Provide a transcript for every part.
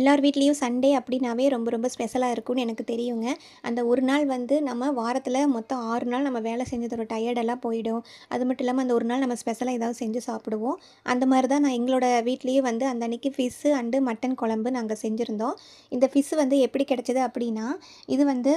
எல்லார் வீட்லேயும் சண்டே அப்படின்னாவே ரொம்ப ரொம்ப ஸ்பெஷலாக இருக்கும்னு எனக்கு தெரியுங்க. அந்த ஒரு நாள் வந்து நம்ம வாரத்தில் மொத்தம் 6 நாள் நம்ம வேலை செஞ்சதோட டயர்டெல்லாம் போயிடும். அது மட்டும் இல்லாமல் அந்த ஒரு நாள் நம்ம ஸ்பெஷலாக ஏதாவது செஞ்சு சாப்பிடுவோம். அந்த மாதிரி தான் நான் எங்களோட வீட்லேயும் வந்து அந்த அன்னைக்கு ஃபிஷ்ஷு அண்டு மட்டன் குழம்பு நாங்கள் செஞ்சுருந்தோம். இந்த ஃபிஷ்ஷு வந்து எப்படி கிடைச்சது அப்படின்னா, இது வந்து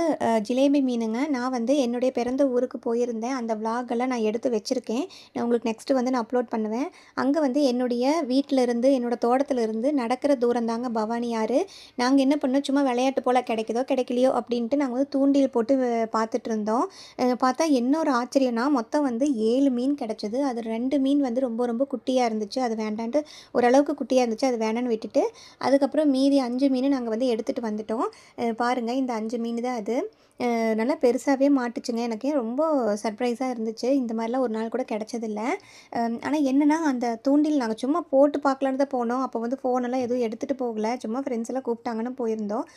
ஜிலேபி மீனுங்க. நான் வந்து என்னுடைய பிறந்த ஊருக்கு போயிருந்தேன். அந்த விளாகெல்லாம் நான் எடுத்து வச்சுருக்கேன். நான் உங்களுக்கு நெக்ஸ்ட்டு வந்து நான் அப்லோட் பண்ணுவேன். அங்கே வந்து என்னுடைய வீட்டிலருந்து என்னோடய தோட்டத்திலிருந்து நடக்கிற தூரம் தாங்க பவானி ஆறு. நாங்கள் என்ன பண்ணோம், சும்மா விளையாட்டு போல் கிடைக்குதோ கிடைக்கலையோ அப்படின்ட்டு நாங்கள் வந்து தூண்டில் போட்டு பார்த்துட்ருந்தோம். பார்த்தா என்ன ஒரு ஆச்சரியம்னா, மொத்தம் வந்து 7 மீன் கிடச்சிது. அது 2 மீன் வந்து ரொம்ப ரொம்ப குட்டியாக இருந்துச்சு. அது வேண்டான்ட்டு ஓரளவுக்கு குட்டியாக இருந்துச்சு. அது வேணான்னு விட்டுட்டு, அதுக்கப்புறம் மீதி 5 மீன் நாங்கள் வந்து எடுத்துகிட்டு வந்துட்டோம். பாருங்கள், இந்த 5 மீன் தான் அது. நல்லா பெருசாகவே மாட்டுச்சுங்க. எனக்கே ரொம்ப சர்ப்ரைஸாக இருந்துச்சு. இந்த மாதிரிலாம் ஒரு நாள் கூட கிடச்சதில்ல. ஆனா என்னன்னா, அந்த தூண்டில் நாங்கள் சும்மா போட்டு பார்க்கலான்னு தான் போனோம். அப்போ வந்து ஃபோனெல்லாம் எதுவும் எடுத்துகிட்டு போகல. சும்மா ஃப்ரெண்ட்ஸ் எல்லாம் கூப்பிட்டாங்கன்னு போயிருந்தோம்.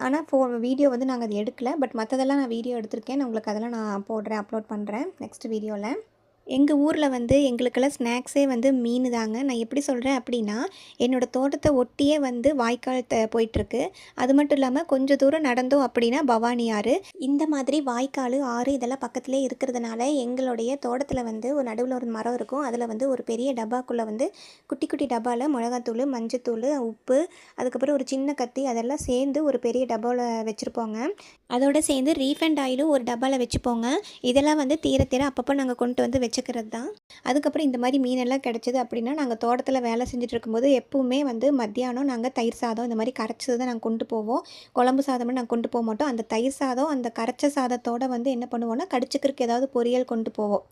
ஆனா வீடியோ வந்து நாங்கள் அத எடுக்கல. பட் மற்றதெல்லாம் நான் வீடியோ எடுத்திருக்கேன். நான் உங்களுக்கு அதெல்லாம் நான் போடுறேன், அப்லோட் பண்ணுறேன் நெக்ஸ்ட் வீடியோவில். எங்கள் ஊரில் வந்து எங்களுக்கெல்லாம் ஸ்நாக்ஸே வந்து மீன் தாங்க. நான் எப்படி சொல்கிறேன் அப்படின்னா, என்னோடய தோட்டத்தை ஒட்டியே வந்து வாய்க்கால் போயிட்டுருக்கு. அது மட்டும் இல்லாமல் கொஞ்சம் தூரம் நடந்தோம் அப்படின்னா பவானி ஆறு. இந்த மாதிரி வாய்க்கால், ஆறு இதெல்லாம் பக்கத்துலேயே இருக்கிறதுனால எங்களுடைய தோட்டத்தில் வந்து ஒரு நடுவில் ஒரு மரம் இருக்கும். அதில் வந்து ஒரு பெரிய டப்பாக்குள்ளே வந்து குட்டி குட்டி டப்பாவில் மிளகாத்தூள், மஞ்சத்தூள், உப்பு, அதுக்கப்புறம் ஒரு சின்ன கத்தி அதெல்லாம் சேர்ந்து ஒரு பெரிய டப்பாவில் வச்சுருப்போங்க. அதோடு சேர்ந்து ரீஃபைண்ட் ஆயிலும் ஒரு டப்பாவில் வச்சுப்போங்க. இதெல்லாம் வந்து தீர தீர அப்பப்போ நாங்கள் கொண்டு வந்து வச்சுக்கிறது தான். அதுக்கப்புறம் இந்த மாதிரி மீனெல்லாம் கிடச்சிது அப்படின்னா, நாங்கள் தோட்டத்தில் வேலை செஞ்சுட்டு இருக்கும்போது எப்பவுமே வந்து மத்தியானம் நாங்கள் தயிர் சாதம் இந்த மாதிரி கரைச்சது தான் நாங்கள் கொண்டு போவோம். குழம்பு சாதம்னு நாங்கள் கொண்டு போக மாட்டோம். அந்த தயிர் சாதம், அந்த கரைச்ச சாதத்தோடு வந்து என்ன பண்ணுவோன்னா, கடிச்சிக்கிறதுக்கு ஏதாவது பொரியல் கொண்டு போவோம்.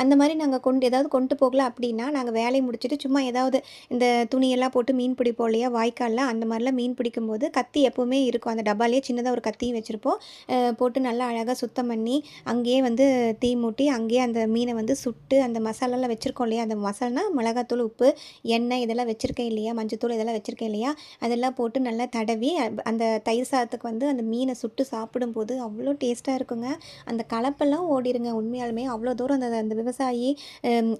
அந்த மாதிரி நாங்கள் ஏதாவது கொண்டு போகல அப்படின்னா, நாங்கள் வேலையை முடிச்சுட்டு சும்மா ஏதாவது இந்த துணியெல்லாம் போட்டு மீன் பிடிப்போம் இல்லையா வாய்க்காலில், அந்த மாதிரிலாம் மீன் பிடிக்கும்போது கத்தி எப்போவுமே இருக்கும். அந்த டப்பாலேயே சின்னதாக ஒரு கத்தியும் வச்சுருப்போம். போட்டு நல்லா அழகாக சுத்தம் பண்ணி, அங்கேயே வந்து தீ மூட்டி, அங்கேயே அந்த மீனை வந்து சுட்டு அந்த மசாலாலாம் வச்சுருக்கோம் இல்லையா, அந்த மசாலானா மிளகாத்தூள், உப்பு, எண்ணெய் இதெல்லாம் வச்சுருக்கேன் இல்லையா, மஞ்சத்தூள் இதெல்லாம் வச்சுருக்கேன் இல்லையா, அதெல்லாம் போட்டு நல்லா தடவி அந்த தயிர் சாதத்துக்கு வந்து அந்த மீனை சுட்டு சாப்பிடும்போது அவ்வளோ டேஸ்ட்டாக இருக்குங்க. அந்த கலப்பெல்லாம் ஓடிருங்க உண்மையாலுமே. அவ்வளோ தூரம் அந்த அந்த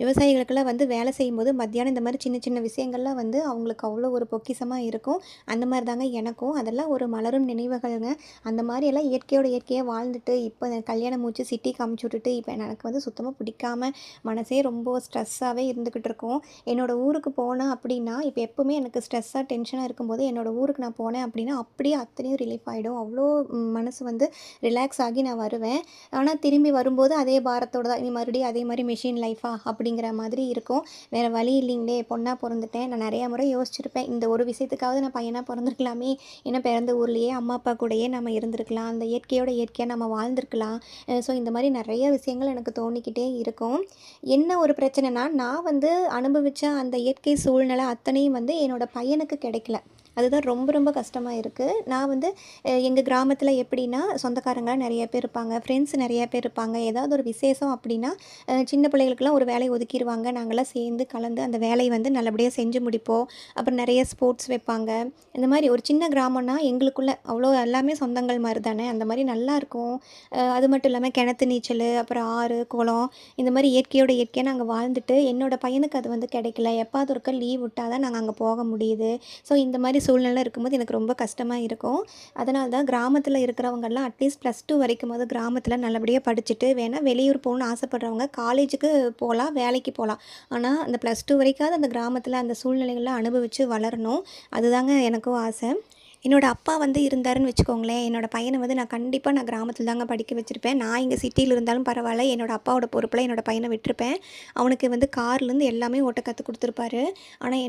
விவசாயிகளுக்கெல்லாம் வந்து வேலை செய்யும்போது மத்தியானம் இந்த மாதிரி சின்ன சின்ன விஷயங்கள்லாம் வந்து அவங்களுக்கு அவ்வளோ ஒரு பொக்கிஷமாக இருக்கும். அந்த மாதிரி தாங்க எனக்கும். அதெல்லாம் ஒரு மலரும் நினைவுகள்ங்க. அந்த மாதிரி எல்லாம் இயற்கையோட இயற்கையாக வாழ்ந்துட்டு, இப்போ கல்யாணம் முடிச்சு சிட்டிக்கு அமுச்சு விட்டுட்டு, இப்போ எனக்கு வந்து சுத்தமாக பிடிக்காம மனசே ரொம்ப ஸ்ட்ரெஸ்ஸாகவே இருந்துக்கிட்டு இருக்கும். என்னோடய ஊருக்கு போனேன் அப்படின்னா, இப்போ எப்போவுமே எனக்கு ஸ்ட்ரெஸ்ஸாக டென்ஷனாக இருக்கும்போது என்னோடய ஊருக்கு நான் போனேன் அப்படின்னா, அப்படியே அத்தனையும் ரிலீஃப் ஆகிடும். அவ்வளோ மனசு வந்து ரிலாக்ஸ் ஆகி நான் வருவேன். ஆனால் திரும்பி வரும்போது அதே பாரத்தோடு தான், இனி மறுபடியும் அதே மாதிரி மெஷின் லைஃபா அப்படிங்கிற மாதிரி இருக்கும். வேறு வழி இல்லைங்களே, பொண்ணாக பிறந்துட்டேன். நான் நிறையா முறை யோசிச்சிருப்பேன், இந்த ஒரு விஷயத்துக்காவது நான் பையனாக பிறந்திருக்கலாமே, ஏன்னா பிறந்த ஊர்லேயே அம்மா அப்பா கூடயே நம்ம இருந்திருக்கலாம், அந்த இயற்கையோட இயற்கையாக நம்ம வாழ்ந்திருக்கலாம். ஸோ இந்த மாதிரி நிறைய விஷயங்கள் எனக்கு தோணிக்கிட்டே இருக்கும். என்ன ஒரு பிரச்சனைனா, நான் வந்து அனுபவித்த அந்த இயற்கை சூழ்நிலை அத்தனையும் வந்து என்னோடய பையனுக்கு கிடைக்கல. அதுதான் ரொம்ப ரொம்ப கஷ்டமாக இருக்குது. நான் வந்து எங்கள் கிராமத்தில் எப்படின்னா, சொந்தக்காரங்கலாம் நிறைய பேர் இருப்பாங்க, ஃப்ரெண்ட்ஸ் நிறைய பேர் இருப்பாங்க. ஏதாவது ஒரு விசேஷம் அப்படின்னா, சின்ன பிள்ளைகளுக்கெல்லாம் ஒரு வேலையை ஒதுக்கிடுவாங்க. நாங்கள்லாம் சேர்ந்து கலந்து அந்த வேலையை வந்து நல்லபடியாக செஞ்சு முடிப்போம். அப்புறம் நிறைய ஸ்போர்ட்ஸ் வைப்பாங்க. இந்த மாதிரி ஒரு சின்ன கிராமம்னா எங்களுக்குள்ள அவ்வளோ எல்லாமே சொந்தங்கள் மாதிரி தானே, அந்த மாதிரி நல்லாயிருக்கும். அது மட்டும் இல்லாமல் கிணத்து நீச்சல், அப்புறம் ஆறு, குளம் இந்த மாதிரி இயற்கையோட இயற்கையாக நாங்கள் வாழ்ந்துட்டு, என்னோடய பையனுக்கு அது வந்து கிடைக்கல. எப்பாவது ஒருக்கா லீவ் விட்டால் தான் நாங்கள் அங்கே போக முடியுது. ஸோ இந்த மாதிரி சூழ்நிலை இருக்கும்போது எனக்கு ரொம்ப கஷ்டமாக இருக்கும். அதனால தான் கிராமத்தில் இருக்கிறவங்கலாம் அட்லீஸ்ட் +2 வரைக்குமாவது கிராமத்தில் நல்லபடியாக படிச்சுட்டு, வேணால் வெளியூர் போகணுன்னு ஆசைப்படுறவங்க காலேஜுக்கு போகலாம், வேலைக்கு போகலாம். ஆனால் அந்த +2 வரைக்காவது அந்த கிராமத்தில் அந்த சூழ்நிலைகள்லாம் அனுபவித்து வளரணும். அதுதாங்க எனக்கும் ஆசை. என்னோடய அப்பா வந்து இருந்தாருன்னு வச்சுக்கோங்களேன், என்னோடய பையனை வந்து நான் கண்டிப்பாக கிராமத்தில் தாங்க படிக்க வச்சுருப்பேன். நான் இங்கே சிட்டியில் இருந்தாலும் பரவாயில்ல, என்னோடய அப்பாவோட பொறுப்பில் என்னோடய பையனை விட்டுருப்பேன். அவனுக்கு வந்து கார்லேருந்து எல்லாமே ஓட்ட கற்றுக் கொடுத்துருப்பாரு. ஆனால்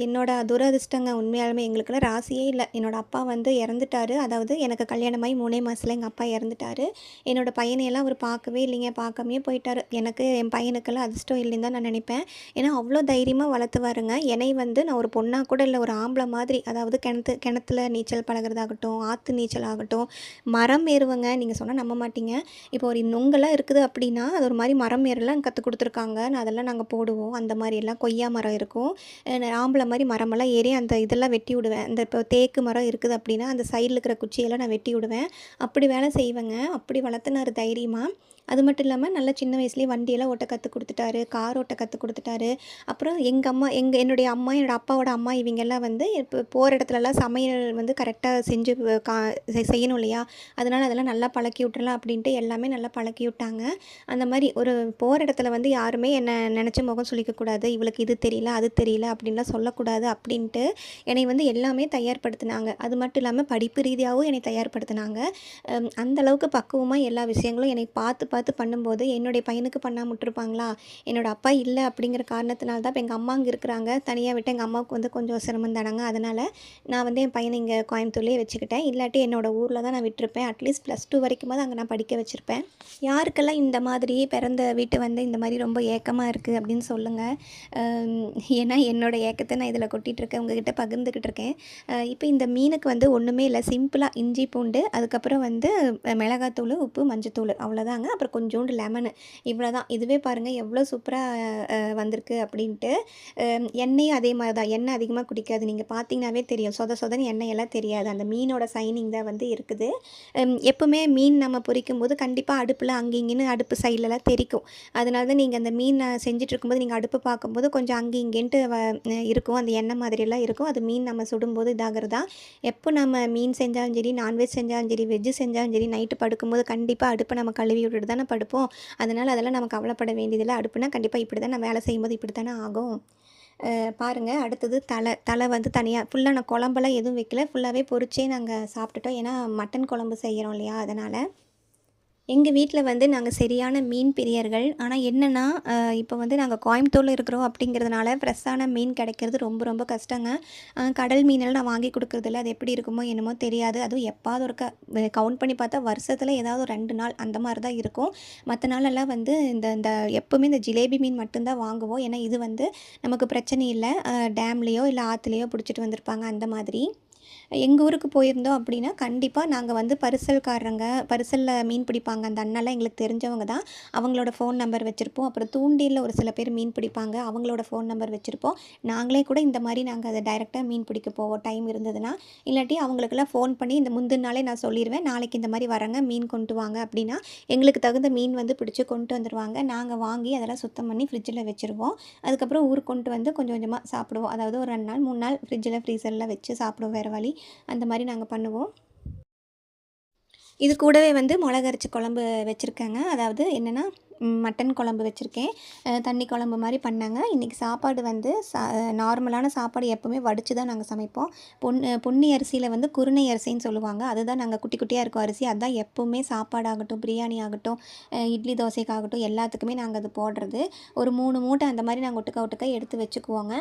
என்னோட துரதிர்ஷ்டங்க உண்மையாலுமே எங்களுக்கெல்லாம் ராசியே இல்லை. என்னோடய அப்பா வந்து இறந்துட்டாரு. அதாவது எனக்கு கல்யாணமாகி 3 மாதத்துல எங்கள் அப்பா இறந்துட்டாரு. என்னோடய பையனையெல்லாம் அவர் பார்க்கவே இல்லைங்க, பார்க்காமயே போயிட்டாரு. எனக்கு என் பையனுக்கெல்லாம் அதிர்ஷ்டம் இல்லைன்னு தான் நான் நினைப்பேன். ஏன்னா அவ்வளோ தைரியமாக வளர்த்துவாருங்க. என்னை வந்து நான் ஒரு பொண்ணாக கூட இல்லை, ஒரு ஆம்பளை மாதிரி, அதாவது கிணத்துல நீச்சல் பழகுறதாகட்டும், ஆற்று நீச்சல் ஆகட்டும், மரம் ஏறுவங்க. நீங்கள் சொன்னால் நம்ப மாட்டீங்க. இப்போ ஒரு நுங்கெல்லாம் இருக்குது அப்படின்னா, அது ஒரு மாதிரி மரம் ஏறலாம் கற்றுக் கொடுத்துருக்காங்க. அதெல்லாம் நாங்கள் போடுவோம். அந்த மாதிரியெல்லாம் கொய்யா மரம் இருக்கும். ஆம்பளை மாதிரி மரமெல்லாம் ஏறி அந்த இதெல்லாம் வெட்டி விடுவேன். இந்த இப்போ தேக்கு மரம் இருக்குது அப்படின்னா, அந்த சைடில் இருக்கிற குச்சியெல்லாம் நான் வெட்டி விடுவேன். அப்படி வேலை செய்வேங்க. அப்படி வளர்த்துனாரு தைரியமாக. அது மட்டும் இல்லாமல் நல்லா சின்ன வயசுலேயே வண்டியெல்லாம் ஓட்ட கற்றுக் கொடுத்துட்டாரு, கார் ஓட்ட கற்றுக் கொடுத்துட்டாரு. அப்புறம் என்னுடைய அம்மா, என்னோட அப்பாவோட அம்மா இவங்கெல்லாம் வந்து இப்போ போகிற இடத்துலலாம் சமையல் வந்து கரெக்டாக செஞ்சு செய்யணும் இல்லையா? அதனால் அதெல்லாம் நல்லா பழக்கி விட்டுறலாம் அப்படின்ட்டு எல்லாமே நல்லா பழக்கி விட்டாங்க. அந்த மாரி ஒரு போகிற இடத்துல வந்து யாருமே என்ன நெனச்சு முகம் சுளிக்கக்கூடாது. இவளுக்கு இது தெரியல, அது தெரியல அப்படின்லாம் சொல்லக்கூடாது அப்படின்ட்டு என்னை வந்து எல்லாமே தயார்படுத்துனாங்க. அது மட்டும் இல்லாம படிப்பு ரீதியாவும் என்னை தயார்படுத்துனாங்க. அந்த அளவுக்கு பக்குவமா எல்லா விஷயங்களும் என்னை பார்த்து பார்த்து பண்ணும்போது, என்னுடைய பையனுக்கு பண்ணாம விட்டுருப்பாங்களா? என்னோட அப்பா இல்ல அப்படிங்கிற காரணத்தினால தான் இப்ப எங்க அம்மா அங்க இருக்கிறாங்க. தனியா விட்டு எங்க அம்மாவுக்கு வந்து கொஞ்சம் சிரமம் தானங்க. அதனால நான் வந்து என் பையன இங்க கோயம்புத்தூர்லயே வச்சுக்கிட்டேன். இல்லாட்டி என்னோட ஊர்ல தான் நான் விட்டுருப்பேன். அட்லீஸ்ட் +2 வரைக்குமாவது அங்க நான் படிக்க வச்சிருப்பேன். யாருக்கெல்லாம் இந்த மாதிரி பிறந்த வீட்டு வந்து இந்த மாரி ரொம்ப ஏக்கமா இருக்கு அப்படின்னு சொல்லுங்க. ஏன்னா என்னோட ஏக்கத்த நான் இதில கொட்டிகிட்ருக்கேன். உங்ககிட்ட பகிர்ந்துக்கிட்டு இருக்கேன். இப்போ இந்த மீனுக்கு வந்து ஒன்றுமே இல்ல. சிம்பிளா இஞ்சி, பூண்டு அதுக்கப்புறம் வந்து மிளகாத்தூளு, உப்பு, மஞ்சத்தூளு அவ்வளோதாங்க. அப்புறம் கொஞ்சோண்டு லெமனு இவ்வளோதான். இதுவே பாருங்க எவ்வளோ சூப்பரா வந்திருக்கு அப்படின்ட்டு. எண்ணெயும் அதே மாரி தான். எண்ணெய் அதிகமா குடிக்காது. நீங்க பார்த்தீங்கன்னாவே தெரியும். சொத சொதன்னு எண்ணெயெல்லாம் தெரியாது. அந்த மீனோட சைனிங் தான் வந்து இருக்குது. எப்பவுமே மீன் நம்ம பொரிக்கும்போது கண்டிப்பா அடுப்புல அங்க இங்கேன்னு அடுப்பு சைட்லலாம் தெறிக்கும். அதனால தான் நீங்க அந்த மீன் செஞ்சுட்ருக்கும்போது நீங்க அடுப்பு பார்க்கும்போது கொஞ்சம் அங்கே இங்கேன்ட்டு இருக்கும். அந்த எண்ணெய் மாதிரியெல்லாம் இருக்கும். அது மீன் நம்ம சுடும்போது இதாகிறதா. எப்போ நம்ம மீன் செஞ்சாலும் சரி, நான்வெஜ் செஞ்சாலும் சரி, வெஜ்ஜு செஞ்சாலும் சரி, நைட்டு படுக்கும்போது கண்டிப்பா அடுப்ப நம்ம கழுவி விட்டுட்டு தானே படுப்போம். அதனால அதெல்லாம் நம்ம கவலைப்பட வேண்டியதில்ல. அடுப்புனா கண்டிப்பா இப்படி தான் நான் வேலை செய்யும்போது இப்படி தானே ஆகும். பாருங்க அடுத்தது தலை வந்து தனியா ஃபுல்லா நான் குழம்பெல்லாம் எதுவும் வைக்கல. ஃபுல்லாவே பொரிச்சே நாங்க சாப்பிட்டுட்டோம். ஏன்னா மட்டன் குழம்பு செய்கிறோம் இல்லையா? அதனால. எங்க வீட்ல வந்து நாங்க சரியான மீன் பிரியர்கள். ஆனா என்னன்னா, இப்போ வந்து நாங்க கோயம்புத்தூர்ல இருக்கிறோம் அப்படிங்கிறதுனால ஃப்ரெஷ்ஷான மீன் கிடைக்கிறது ரொம்ப ரொம்ப கஷ்டங்க. கடல் மீனெல்லாம் நான் வாங்கி குடுக்குறதில்ல. அது எப்படி இருக்குமோ என்னமோ தெரியாது. அதுவும் எப்பாவது ஒருக்கா கவுண்ட் பண்ணி பார்த்தா வருஷத்துல ஏதாவது ஒரு 2 நாள் அந்த மாரி தான் இருக்கும். மத்த நாளெல்லாம் வந்து இந்த இந்த எப்பவுமே இந்த ஜிலேபி மீன் மட்டும் தான் வாங்குவோம். ஏன்னா இது வந்து நமக்கு பிரச்சனை இல்ல. டேம்லயோ இல்ல ஆத்துலயோ புடிச்சிட்டு வந்திருப்பாங்க அந்த மாதிரி. எங்கள் ஊருக்கு போயிருந்தோம் அப்படின்னா கண்டிப்பாக நாங்கள் வந்து பரிசலில் மீன் பிடிப்பாங்க அந்த அண்ணாலாம் எங்களுக்கு தெரிஞ்சவங்க தான். அவங்களோட ஃபோன் நம்பர் வச்சுருப்போம். அப்புறம் தூண்டில்ல ஒரு சில பேர் மீன் பிடிப்பாங்க. அவங்களோட ஃபோன் நம்பர் வச்சுருப்போம். நாங்களே கூட இந்த மாதிரி நாங்கள் அதை டைரெக்டாக மீன் பிடிக்க போவோம் டைம் இருந்ததுன்னா. இல்லாட்டி அவங்களுக்கெல்லாம் ஃபோன் பண்ணி இந்த முந்தின நாளே நான் சொல்லிடுவேன். நாளைக்கு இந்த மாதிரி வரேங்க மீன் கொண்டு வாங்க அப்படின்னா எங்களுக்கு தகுந்த மீன் வந்து பிடிச்சி கொண்டு வந்துடுவாங்க. நாங்கள் வாங்கி அதெல்லாம் சுத்தம் பண்ணி ஃப்ரிட்ஜில் வச்சுருவோம். அதுக்கப்புறம் ஊருக்கு கொண்டு வந்து கொஞ்சம் கொஞ்சமாக சாப்பிடுவோம். அதாவது ஒரு 2 நாள் 3 நாள் ஃப்ரிட்ஜில் ஃப்ரீசரில் வச்சு சாப்பிடுவோம் வேறு வழி. அந்த மாரி நாங்க பண்ணுவோம். இது கூடவே வந்து மொளகு அரைச்ச குழம்பு வச்சுருக்கேங்க. அதாவது என்னென்னா, மட்டன் குழம்பு வச்சுருக்கேன். தண்ணி குழம்பு மாரி பண்ணேங்க. இன்றைக்கி சாப்பாடு வந்து நார்மலான சாப்பாடு எப்பவுமே வடிச்சு தான் நாங்க சமைப்போம். பொன்னி அரிசியில வந்து குருணை அரிசின்னு சொல்லுவாங்க. அதுதான் நாங்க குட்டி குட்டியா இருக்கும் அரிசி. அதான் எப்பவுமே சாப்பாடாகட்டும், பிரியாணி ஆகட்டும், இட்லி தோசைக்காகட்டும் எல்லாத்துக்குமே நாங்க அது போடுறது. ஒரு 3 மூட்டை அந்த மாரி நாங்க ஒட்டுக்கா ஒட்டுக்கா எடுத்து வச்சுக்குவோங்க.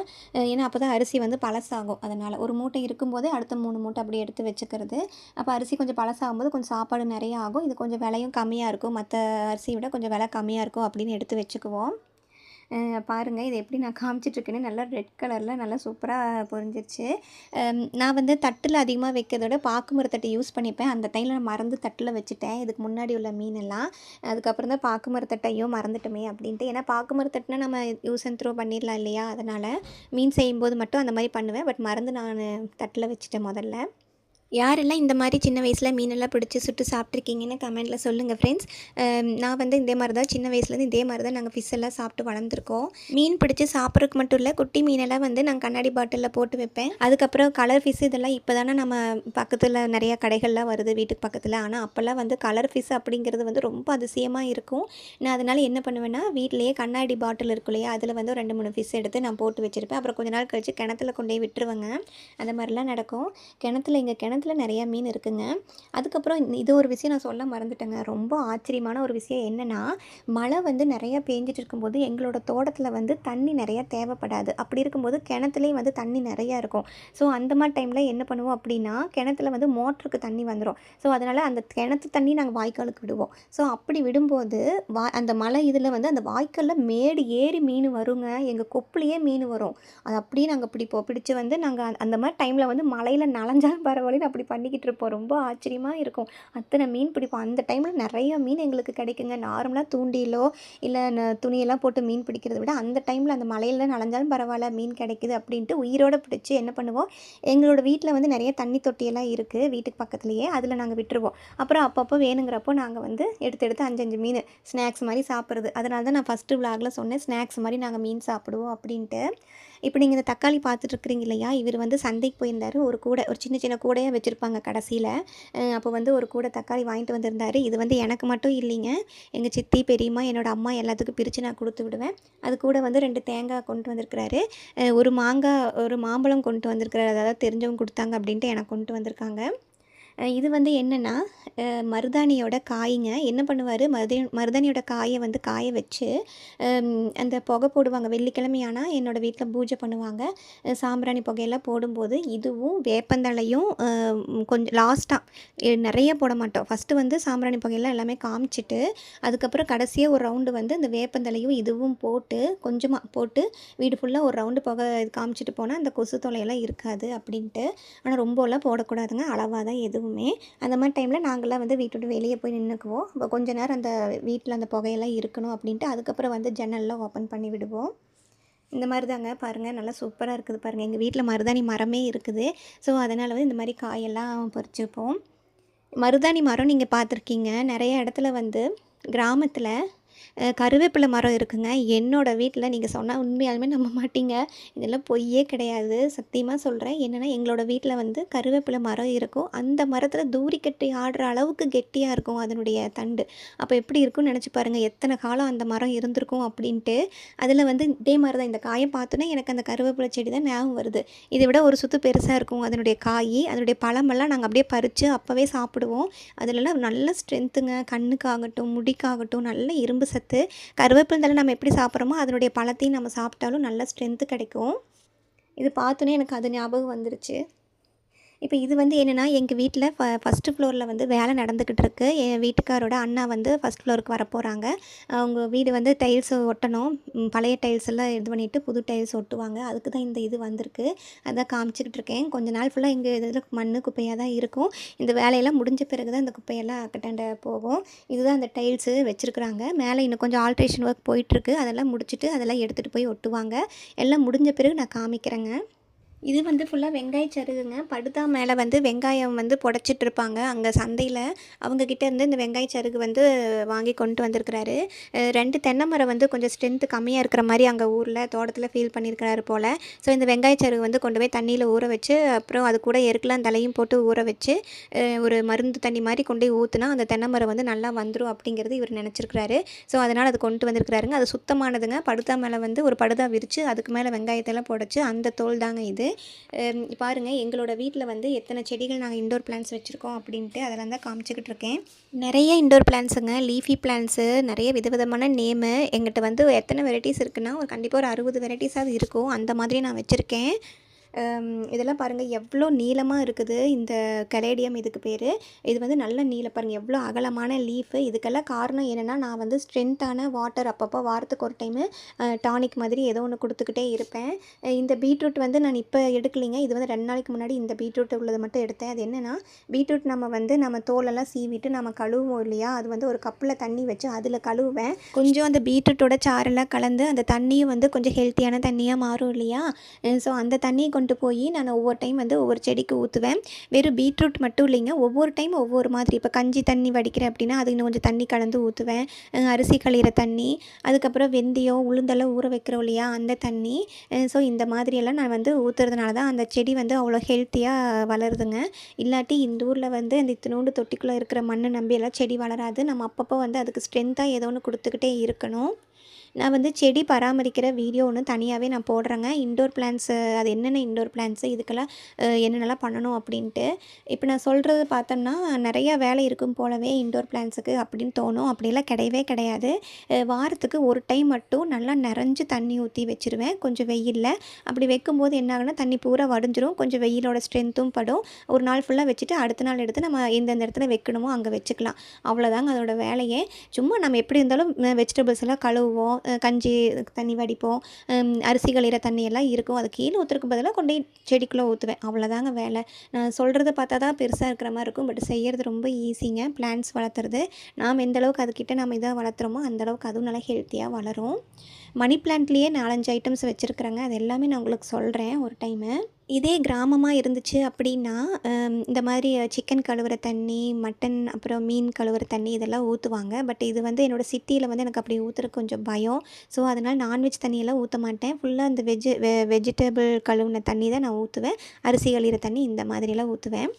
ஏன்னா அப்போ தான் அரிசி வந்து பழசாகும். அதனால ஒரு மூட்டை இருக்கும்போதே அடுத்த 3 மூட்டை அப்படி எடுத்து வச்சுக்கிறது. அப்போ அரிசி கொஞ்சம் பழசாகும்போது கொஞ்சம் சாப்பாடு நெறைய ஆகும். இது கொஞ்சம் விலையும் கம்மியா இருக்கும். மத்த அரிசிய விட கொஞ்சம் விலை கம்மியா இருக்கும் அப்படின்னு எடுத்து வச்சுக்குவோம். பாருங்க இத எப்படி நான் காமிச்சிட்ருக்கேன்னு நல்லா ரெட் கலர்ல நல்லா சூப்பரா பொரிஞ்சிருச்சு. நான் வந்து தட்டுல அதிகமா வைக்கிறத விட பாக்குமர தட்டு யூஸ் பண்ணிப்பேன். அந்த டைம்ல நான் மறந்து தட்டுல வச்சுட்டேன். இதுக்கு முன்னாடி உள்ள மீனெல்லாம். அதுக்கப்புறம் தான் பாக்குமர தட்ட ஐயோ மறந்துட்டோமே அப்படின்ட்டு. ஏன்னா பாக்குமர தட்டுனா நம்ம யூஸ் அண்ட் த்ரோ பண்ணிடலாம் இல்லையா? அதனால மீன் செய்யும்போது மட்டும் அந்த மாரி பண்ணுவேன். பட் மறந்து நானு தட்டுல வச்சுட்டேன் முதல்ல. யாரெல்லாம் இந்த மாதிரி சின்ன வயசில் மீனெல்லாம் பிடிச்சி சுட்டு சாப்பிட்ருக்கீங்கன்னு கமெண்ட்டில் சொல்லுங்கள் ஃப்ரெண்ட்ஸ். நான் வந்து இதே மாதிரி தான் சின்ன வயசுலேருந்து இதே மாதிரி தான் நாங்கள் ஃபிஷ் எல்லாம் சாப்பிட்டு வளர்ந்துருக்கோம். மீன் பிடிச்சி சாப்பிட்றதுக்கு மட்டும் இல்லை, குட்டி மீனெல்லாம் வந்து நான் கண்ணாடி பாட்டிலில் போட்டு வைப்பேன். அதுக்கப்புறம் கலர் ஃபிஷ் இதெல்லாம் இப்போ தானே நம்ம பக்கத்தில் நிறையா கடைகள்லாம் வருது வீட்டுக்கு பக்கத்தில். ஆனால் அப்போல்லாம் வந்து கலர் ஃபிஷ் அப்படிங்கிறது வந்து ரொம்ப அதிசயமாக இருக்கும். நான் அதனால் என்ன பண்ணுவேன்னா வீட்டிலேயே கண்ணாடி பாட்டில் இருக்கும் இல்லையா, அதில் வந்து ஒரு 2, 3 ஃபிஷ் எடுத்து நான் போட்டு வச்சுருப்பேன். அப்புறம் கொஞ்ச நாள் கழித்து கிணத்துல கொண்டு போய் விட்டுருவேங்க. அந்த மாதிரிலாம் நடக்கும். கிணத்துல நிறையா மீன் இருக்குங்க. அதுக்கப்புறம் இது ஒரு விஷயம் நான் சொல்ல மறந்துட்டேங்க. ரொம்ப ஆச்சரியமான ஒரு விஷயம் என்னென்னா, மழை வந்து நிறையா பேஞ்சிட்டு இருக்கும்போது எங்களோட தோட்டத்தில் வந்து தண்ணி நிறையா தேவைப்படாது. அப்படி இருக்கும்போது கிணத்துலேயும் வந்து தண்ணி நிறையா இருக்கும். ஸோ அந்த மாதிரி டைமில் என்ன பண்ணுவோம் அப்படின்னா, கிணத்துல வந்து மோட்டருக்கு தண்ணி வந்துடும். ஸோ அதனால் அந்த கிணத்து தண்ணி நாங்கள் வாய்க்காலுக்கு விடுவோம். ஸோ அப்படி விடும்போது அந்த மழை இதில் வந்து அந்த வாய்க்காலில் மேடு ஏறி மீன் வருங்க. எங்கள் கொப்புலேயே மீன் வரும். அது அப்படியே நாங்கள் பிடிப்போம். பிடிச்சு வந்து நாங்கள் அந்த மாதிரி டைமில் வந்து மழையில் நனைஞ்சாலும் பரவாயில்ல அப்படி பண்ணிக்கிட்டு இருப்போம். ரொம்ப ஆச்சரியமாக இருக்கும். அத்தனை மீன் பிடிப்போம். அந்த டைமில் நிறைய மீன் எங்களுக்கு கிடைக்குங்க. நார்மலாக தூண்டிலோ இல்லை துணியெல்லாம் போட்டு மீன் பிடிக்கிறத விட அந்த டைமில் அந்த மழையில நனைஞ்சாலும் பரவாயில்ல மீன் கிடைக்குது அப்படின்ட்டு உயிரோடு பிடிச்சி என்ன பண்ணுவோம், எங்களோட வீட்டில் வந்து நிறைய தண்ணி தொட்டியெல்லாம் இருக்குது வீட்டுக்கு பக்கத்துலேயே. அதில் நாங்கள் விட்டுருவோம். அப்புறம் அப்பப்போ வேணுங்கிறப்போ நாங்கள் வந்து எடுத்து எடுத்து 5 மீன் ஸ்நாக்ஸ் மாதிரி சாப்பிட்றது. அதனால தான் நான் ஃபஸ்ட்டு விலாகில் சொன்னேன் ஸ்நாக்ஸ் மாதிரி நாங்கள் மீன் சாப்பிடுவோம் அப்படின்ட்டு. இப்போ நீங்கள் இந்த தக்காளி பார்த்துட்ருக்குறீங்க இல்லையா, இவர் வந்து சந்தைக்கு போயிருந்தார். ஒரு கூடை ஒரு சின்ன சின்ன கூடையாக வச்சுருப்பாங்க கடைசியில். அப்போ வந்து ஒரு கூடை தக்காளி வாங்கிட்டு வந்திருந்தார். இது வந்து எனக்கு மட்டும் இல்லைங்க, எங்கள் சித்தி பெரியம்மா என்னோடய அம்மா எல்லாத்துக்கும் பிரித்து நான் கொடுத்து விடுவேன். அது கூட வந்து 2 தேங்காய் கொண்டு வந்திருக்கிறாரு. ஒரு மாங்காய் ஒரு மாம்பழம் கொண்டு வந்திருக்கிறாரு. அதாவது தெரிஞ்சவங்க கொடுத்தாங்க அப்படின்ட்டு எனக்கு கொண்டு வந்திருக்காங்க. இது வந்து என்னென்னா மருதாணியோட காய்ங்க. என்ன பண்ணுவார், மருதாணியோட காயை வந்து காய வச்சு அந்த புகை போடுவாங்க. வெள்ளிக்கிழமை ஆனால் என்னோடய வீட்டில் பூஜை பண்ணுவாங்க. சாம்பிராணி புகையெல்லாம் போடும்போது இதுவும் வேப்பந்தழையும் கொஞ்சம் லாஸ்ட்டாக நிறைய போட மாட்டோம். ஃபஸ்ட்டு வந்து சாம்பிராணி புகையெல்லாம் எல்லாமே காமிச்சிட்டு அதுக்கப்புறம் கடைசியாக ஒரு ரவுண்டு வந்து இந்த வேப்பந்தழையும் இதுவும் போட்டு கொஞ்சமாக போட்டு வீடு ஃபுல்லாக ஒரு ரவுண்டு புகை இது காமிச்சிட்டு போனால் அந்த கொசு தொல்லையெல்லாம் இருக்காது அப்படின்ட்டு. ஆனால் ரொம்பலாம் போடக்கூடாதுங்க, அளவாக தான் எதுவுமே. அந்த மாதிரி டைமில் நாங்கள்லாம் வந்து வீட்டை விட்டு வெளியே போய் நின்றுக்குவோம். இப்போ கொஞ்ச நேரம் அந்த வீட்டில் அந்த புகையெல்லாம் இருக்கணும் அப்படின்ட்டு அதுக்கப்புறம் வந்து ஜன்னல்லாம் ஓப்பன் பண்ணி விடுவோம். இந்த மாதிரி தாங்க பாருங்கள், நல்லா சூப்பராக இருக்குது பாருங்கள். எங்கள் வீட்டில் மருதாணி மரமே இருக்குது. ஸோ அதனால் வந்து இந்த மாதிரி காயெல்லாம் பறிச்சுப்போம். மருதாணி மரம் நீங்கள் பார்த்துருக்கீங்க நிறைய இடத்துல வந்து கிராமத்தில் கருவேப்பிலை மரம் இருக்குங்க. என்னோடய வீட்டில் நீங்கள் சொன்னால் உண்மையாலுமே நம்ப மாட்டீங்க, இதெல்லாம் பொய்யே கிடையாது, சத்தியமாக சொல்கிறேன். என்னென்னா எங்களோட வீட்டில் வந்து கருவேப்பிலை மரம் இருக்கும். அந்த மரத்தில் தூரிக்கட்டி ஆடுற அளவுக்கு கெட்டியாக இருக்கும் அதனுடைய தண்டு. அப்போ எப்படி இருக்கும்னு நினச்சி பாருங்கள், எத்தனை காலம் அந்த மரம் இருந்திருக்கும் அப்படின்ட்டு. அதில் வந்து இதே மாதிரி தான் இந்த காயை பார்த்தோன்னே எனக்கு அந்த கருவேப்பிலை செடி தான் ஞாபகம் வருது. இதை விட ஒரு சுத்து பெருசாக இருக்கும் அதனுடைய காய். அதனுடைய பழமெல்லாம் நாங்கள் அப்படியே பறித்து அப்போவே சாப்பிடுவோம். அதிலலாம் நல்ல ஸ்ட்ரென்த்துங்க, கண்ணுக்காகட்டும் முடிக்காகட்டும் நல்ல இரும்பு சத்து. கருவேப்பிலை நம்ம எப்படி சாப்பிட்றோமோ அதனுடைய பழத்தையும் நம்ம சாப்பிட்டாலும் நல்ல ஸ்ட்ரென்த்து கிடைக்கும். இது பார்த்தோன்னே எனக்கு அது ஞாபகம் வந்துருச்சு. இப்போ இது வந்து என்னென்னா எங்கள் வீட்டில் ஃபஸ்ட்டு ஃப்ளோரில் வந்து வேலை நடந்துக்கிட்டு இருக்குது. என் வீட்டுக்காரோட அண்ணா வந்து ஃபஸ்ட் ஃப்ளோருக்கு வரப்போகிறாங்க. அவங்க வீடு வந்து டைல்ஸ் ஒட்டணும். பழைய டைல்ஸ் எல்லாம் இது பண்ணிவிட்டு புது டைல்ஸ் ஒட்டுவாங்க. அதுக்கு தான் இந்த இது வந்திருக்கு. அதான் காமிச்சிக்கிட்டு இருக்கேன். கொஞ்ச நாள் ஃபுல்லாக எங்கள் இதில் மண் குப்பையாக தான் இருக்கும். இந்த வேலையெல்லாம் முடிஞ்ச பிறகு தான் இந்த குப்பையெல்லாம் அக்கட்டாண்ட போகும். இதுதான் அந்த டைல்ஸு வச்சுருக்குறாங்க. மேலே இன்னும் கொஞ்சம் ஆல்ட்ரேஷன் ஒர்க் போயிட்டுருக்கு. அதெல்லாம் முடிச்சுட்டு அதெல்லாம் எடுத்துகிட்டு போய் ஒட்டுவாங்க. எல்லாம் முடிஞ்ச பிறகு நான் காமிக்கிறேங்க. இது வந்து ஃபுல்லாக வெங்காய சருகுங்க. படுதா மேலே வந்து வெங்காயம் வந்து புடச்சிட்ருப்பாங்க அங்கே சந்தையில். அவங்கக்கிட்ட இருந்து இந்த வெங்காய சருகு வந்து வாங்கி கொண்டு வந்திருக்கிறாரு. 2 தென்னை மரம் வந்து கொஞ்சம் ஸ்ட்ரென்த்து கம்மியாக இருக்கிற மாதிரி அங்கே ஊரில் தோட்டத்தில் ஃபீல் பண்ணியிருக்கிறாரு போல். ஸோ இந்த வெங்காய சருகு வந்து கொண்டு போய் தண்ணியில் ஊற வச்சு அப்புறம் அது கூட எருக்கலாம் தலையும் போட்டு ஊற வச்சு ஒரு மருந்து தண்ணி மாதிரி கொண்டு போய் ஊற்றுனா அந்த தென்னை மரம் வந்து நல்லா வந்துடும் அப்படிங்கிறது இவர் நினச்சிருக்கிறாரு. ஸோ அதனால் அது கொண்டு வந்திருக்கிறாருங்க. அது சுத்தமானதுங்க. படுதா மேலே வந்து ஒரு படுதா விரித்து அதுக்கு மேலே வெங்காயத்தெல்லாம் புடச்சி அந்த தோல் தாங்க இது. பாருங்கள் எங்களோட வீட்டில் வந்து எத்தனை செடிகள் நாங்கள் இண்டோர் பிளான்ட்ஸ் வச்சுருக்கோம் அப்படின்ட்டு அதெல்லாம் தான் காமிச்சிக்கிட்டு இருக்கேன். நிறைய இண்டோர் பிளான்ட்ஸுங்க, லீஃபி பிளான்ட்ஸு, நிறைய விதவிதமான நேமு. எங்கிட்ட வந்து எத்தனை வெரைட்டிஸ் இருக்குன்னா ஒரு கண்டிப்பாக ஒரு 60 வெரைட்டிஸாவது இருக்கும். அந்த மாதிரி நான் வச்சுருக்கேன். இதெல்லாம் பாருங்கள் எவ்வளோ நீளமாக இருக்குது இந்த கலேடியம் இதுக்கு பேர். இது வந்து நல்ல நீளம் பாருங்கள், எவ்வளோ அகலமான லீஃபு. இதுக்கெல்லாம் காரணம் என்னென்னா நான் வந்து ஸ்ட்ரென்த்தான வாட்டர் அப்பப்போ வாரத்துக்கு ஒரு டைமு டானிக் மாதிரி ஏதோ ஒன்று கொடுத்துக்கிட்டே இருப்பேன். இந்த பீட்ரூட் வந்து நான் இப்போ எடுக்கலைங்க. இது வந்து 2 நாளைக்கு முன்னாடி இந்த பீட்ரூட் உள்ளதை மட்டும் எடுத்தேன். அது என்னென்னா பீட்ரூட் நம்ம தோலெல்லாம் சீவிட்டு நம்ம கழுவுவோம் இல்லையா, அது வந்து ஒரு கப்பில் தண்ணி வச்சு அதில் கழுவுவேன். கொஞ்சம் அந்த பீட்ரூட்டோட சாரெல்லாம் கலந்து அந்த தண்ணியும் வந்து கொஞ்சம் ஹெல்த்தியான தண்ணியாக மாறும் இல்லையா. ஸோ அந்த தண்ணியை கொண்டு போய் நான் ஒவ்வொரு டைம் வந்து ஒவ்வொரு செடிக்கு ஊற்றுவேன். வெறும் பீட்ரூட் மட்டும் இல்லைங்க, ஒவ்வொரு டைம் ஒவ்வொரு மாதிரி. இப்போ கஞ்சி தண்ணி வடிக்கிறேன் அப்படின்னா அது இன்னும் கொஞ்சம் தண்ணி கலந்து ஊற்றுவேன். அரிசி களையிற தண்ணி, அதுக்கப்புறம் வெந்தயம் உளுந்தெல்லாம் ஊற வைக்கிறோம் இல்லையா அந்த தண்ணி. ஸோ இந்த மாதிரியெல்லாம் நான் வந்து ஊற்றுறதுனால தான் அந்த செடி வந்து அவ்வளோ ஹெல்த்தியாக வளருதுங்க. இல்லாட்டி இந்த ஊரில் வந்து அந்த இத்தினோண்டு தொட்டிக்குள்ளே இருக்கிற மண்ணை நம்பி எல்லாம் செடி வளராது. நம்ம அப்பப்போ வந்து அதுக்கு ஸ்ட்ரென்த்தாக ஏதோ ஒன்று கொடுத்துக்கிட்டே இருக்கணும். நான் வந்து செடி பராமரிக்கிற வீடியோ ஒன்று தனியாகவே நான் போடுறேங்க. இண்டோர் பிளான்ட்ஸு அது என்னென்ன இண்டோர் பிளான்ட்ஸு இதுக்கெல்லாம் என்னென்னலாம் பண்ணணும் அப்படின்ட்டு. இப்போ நான் சொல்கிறது பார்த்தோம்னா நிறையா வேலை இருக்கும் போலவே இண்டோர் பிளான்ட்ஸுக்கு அப்படின்னு தோணும். அப்படிலாம் கிடையவே கிடையாது. வாரத்துக்கு ஒரு டைம் மட்டும் நல்லா நிறைஞ்சு தண்ணி ஊற்றி வச்சுருவேன் கொஞ்சம் வெயிலில். அப்படி வைக்கும்போது என்ன ஆகுனா தண்ணி பூரா வடிஞ்சிரும். கொஞ்சம் வெயிலோட ஸ்ட்ரென்த்தும் படும். ஒரு நாள் ஃபுல்லாக வச்சுட்டு அடுத்த நாள் எடுத்து நம்ம எந்தெந்த இடத்துல வைக்கணுமோ அங்கே வச்சுக்கலாம். அவ்வளோதாங்க அதோட வேலையே. சும்மா நம்ம எப்படி இருந்தாலும் வெஜிடபிள்ஸ் எல்லாம் கழுவுவோம், கஞ்சி தண்ணி வடிப்போம், அரிசி களையிற தண்ணி எல்லாம் இருக்கும். அது கீழே ஊற்றுறதுக்கு பதிலாக கொண்டு போய் செடிக்குள்ளே ஊற்றுவேன். அவ்வளோதாங்க வேலை. நான் சொல்கிறத பார்த்தா தான் பெருசாக இருக்கிற மாதிரி இருக்கும். பட் செய்கிறது ரொம்ப ஈஸிங்க பிளான்ட்ஸ் வளர்த்துறது. நாம் எந்த அளவுக்கு அதுக்கிட்ட நம்ம இதாக வளர்த்துறோமோ அந்தளவுக்கு அதுவும் நல்லா ஹெல்த்தியாக வளரும். மணி பிளான்ட்லேயே 4-5 ஐட்டம்ஸ் வச்சுருக்குறேங்க. அது எல்லாமே நான் உங்களுக்கு சொல்கிறேன் ஒரு டைமு. இதே கிராமமாக இருந்துச்சு அப்படின்னா, இந்த மாதிரி சிக்கன் கழுவுற தண்ணி, மட்டன் அப்புறம் மீன் கழுவுற தண்ணி இதெல்லாம் ஊற்றுவாங்க. பட் இது வந்து என்னோடய சிட்டியில் வந்து எனக்கு அப்படி ஊற்றுறதுக்கு கொஞ்சம் பயம். ஸோ அதனால் நான்வெஜ் தண்ணியெல்லாம் ஊற்ற மாட்டேன். ஃபுல்லாக இந்த வெஜிடபிள் கழுவுன தண்ணி தான் நான் ஊற்றுவேன். அரிசி கழுவுற தண்ணி இந்த மாதிரிலாம் ஊற்றுவேன்.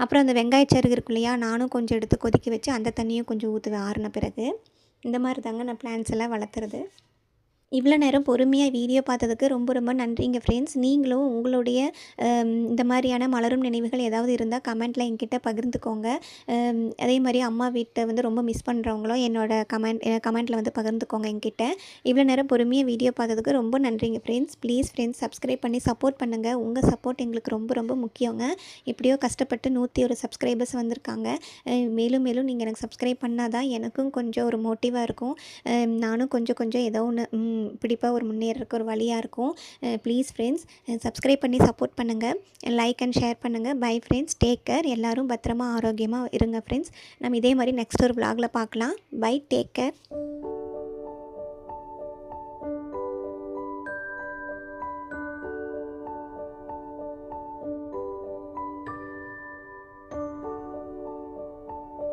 அப்புறம் அந்த வெங்காய சருகு இருக்கு இல்லையா, நானும் கொஞ்சம் எடுத்து கொதிக்க வச்சு அந்த தண்ணியும் கொஞ்சம் ஊற்றுவேன் ஆறுன பிறகு. இந்த மாதிரி தாங்க நான் பிளான்ட்ஸ் எல்லாம் வளர்த்துறது. இவ்வளோ நேரம் பொறுமையாக வீடியோ பார்த்ததுக்கு ரொம்ப ரொம்ப நன்றிங்க ஃப்ரெண்ட்ஸ். நீங்களும் உங்களுடைய இந்த மாதிரியான மலரும் நினைவுகள் ஏதாவது இருந்தால் கமெண்ட்டில் என்கிட்ட பகிர்ந்துக்கோங்க. அதே மாதிரி அம்மா வீட்டை வந்து ரொம்ப மிஸ் பண்ணுறவங்களும் கமெண்ட்டில் வந்து பகிர்ந்துக்கோங்க என்கிட்ட. இவ்வளோ நேரம் பொறுமையாக வீடியோ பார்த்ததுக்கு ரொம்ப நன்றிங்க ஃப்ரெண்ட்ஸ். ப்ளீஸ் ஃப்ரெண்ட்ஸ் சப்ஸ்கிரைப் பண்ணி சப்போர்ட் பண்ணுங்கள். உங்கள் சப்போர்ட் எங்களுக்கு ரொம்ப ரொம்ப முக்கியங்க. எப்படியோ கஷ்டப்பட்டு 101 சப்ஸ்கிரைபர்ஸ் வந்திருக்காங்க. மேலும் மேலும் நீங்கள் எனக்கு சப்ஸ்கிரைப் பண்ணால் தான் எனக்கும் கொஞ்சம் ஒரு மோட்டிவாக இருக்கும். நானும் கொஞ்சம் கொஞ்சம் ஏதோ ஒன்று பிடிப்பாக ஒரு முன்னேறதுக்கு ஒரு வழியாக இருக்கும். ப்ளீஸ் ஃப்ரெண்ட்ஸ் சப்ஸ்கிரைப் பண்ணி சப்போர்ட் பண்ணுங்கள். லைக் அண்ட் ஷேர் பண்ணுங்கள். Bye friends, take care. எல்லோரும் பத்திரமா ஆரோக்கியமாக இருங்க ஃப்ரெண்ட்ஸ். நம்ம இதே மாதிரி நெக்ஸ்ட் ஒரு vlogல பார்க்கலாம். Bye, take care.